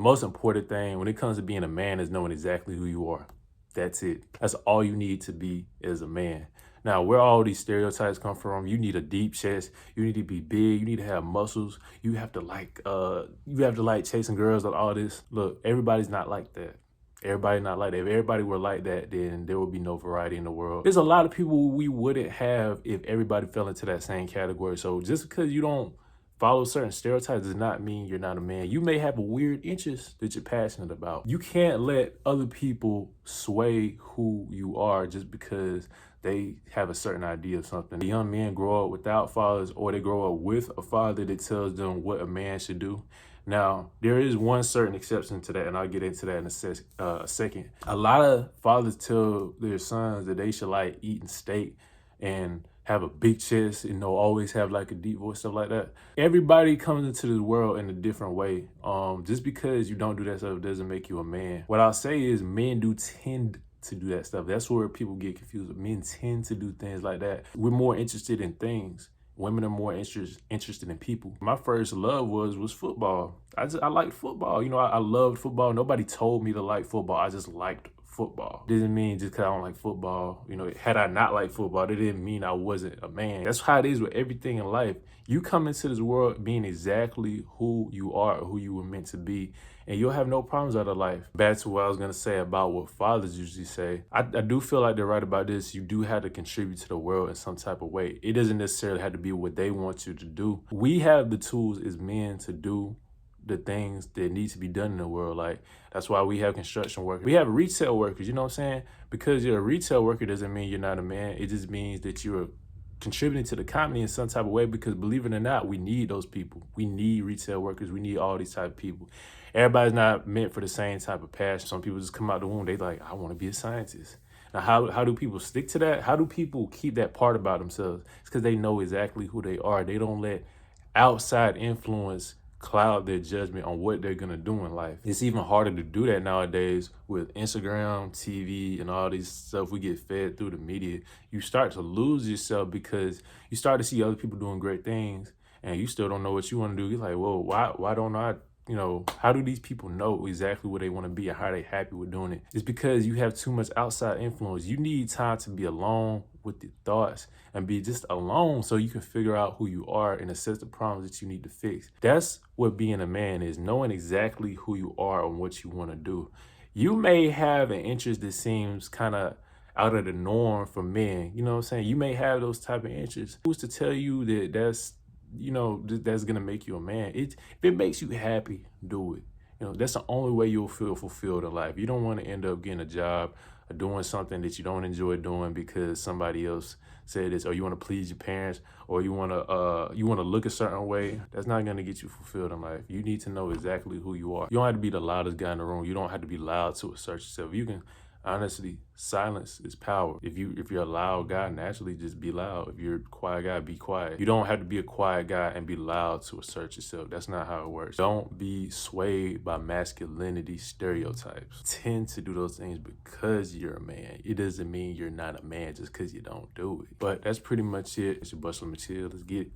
The most important thing when it comes to being a man is knowing exactly who you are. That's it. That's all you need to be as a man. Now, where all these stereotypes come from, you need a deep chest, you need to be big, you need to have muscles, you have to like chasing girls and all this. Look, everybody's not like that. Everybody not like that. If everybody were like that, then there would be no variety in the world. There's a lot of people we wouldn't have if everybody fell into that same category. So just because you don't follow certain stereotypes does not mean you're not a man. You may have a weird interest that you're passionate about. You can't let other people sway who you are just because they have a certain idea of something. The young men grow up without fathers, or they grow up with a father that tells them what a man should do. Now, there is one certain exception to that, and I'll get into that in a second. A lot of fathers tell their sons that they should like eating steak and have a big chest, always have like a deep voice, stuff like that. Everybody comes into this world in a different way. Just because you don't do that stuff doesn't make you a man. What I'll say is men do tend to do that stuff. That's where people get confused. Men tend to do things like that. We're more interested in things. Women are more interested in people. My first love was football. I liked football. I loved football. Nobody told me to like football. I just liked football. Didn't mean just because I don't like football. Had I not liked football, that didn't mean I wasn't a man. That's how it is with everything in life. You come into this world being exactly who you are, or who you were meant to be, and you'll have no problems out of life. Back to what I was going to say about what fathers usually say. I do feel like they're right about this. You do have to contribute to the world in some type of way. It doesn't necessarily have to be what they want you to do. We have the tools as men to do the things that need to be done in the world. Like, that's why we have construction workers. We have retail workers, you know what I'm saying? Because you're a retail worker doesn't mean you're not a man. It just means that you're contributing to the economy in some type of way, because believe it or not, we need those people. We need retail workers. We need all these type of people. Everybody's not meant for the same type of passion. Some people just come out the womb, they like, I want to be a scientist. Now, how do people stick to that? How do people keep that part about themselves? It's because they know exactly who they are. They don't let outside influence cloud their judgment on what they're gonna do in life. It's even harder to do that nowadays with Instagram, TV, and all this stuff we get fed through the media. You start to lose yourself because you start to see other people doing great things and you still don't know what you want to do. You're like, well, why don't I? How do these people know exactly what they want to be and how they happy with doing it? It's because you have too much outside influence. You need time to be alone with your thoughts and be just alone so you can figure out who you are and assess the problems that you need to fix. That's what being a man is, knowing exactly who you are and what you want to do. You may have an interest that seems kind of out of the norm for men. You know what I'm saying? You may have those type of interests. Who's to tell you that that's gonna make you a man? If it makes you happy, do it. That's the only way you'll feel fulfilled in life. You don't want to end up getting a job or doing something that you don't enjoy doing because somebody else said this, or you want to please your parents, or you want to look a certain way. That's not gonna get you fulfilled in life. You need to know exactly who you are. You don't have to be the loudest guy in the room. You don't have to be loud to assert yourself. You can honestly, silence is power. If you're a loud guy, naturally just be loud. If you're a quiet guy, be quiet. You don't have to be a quiet guy and be loud to assert yourself. That's not how it works. Don't be swayed by masculinity stereotypes. Tend to do those things because you're a man. It doesn't mean you're not a man just because you don't do it. But that's pretty much it. It's your Bustler Material. Let's get it.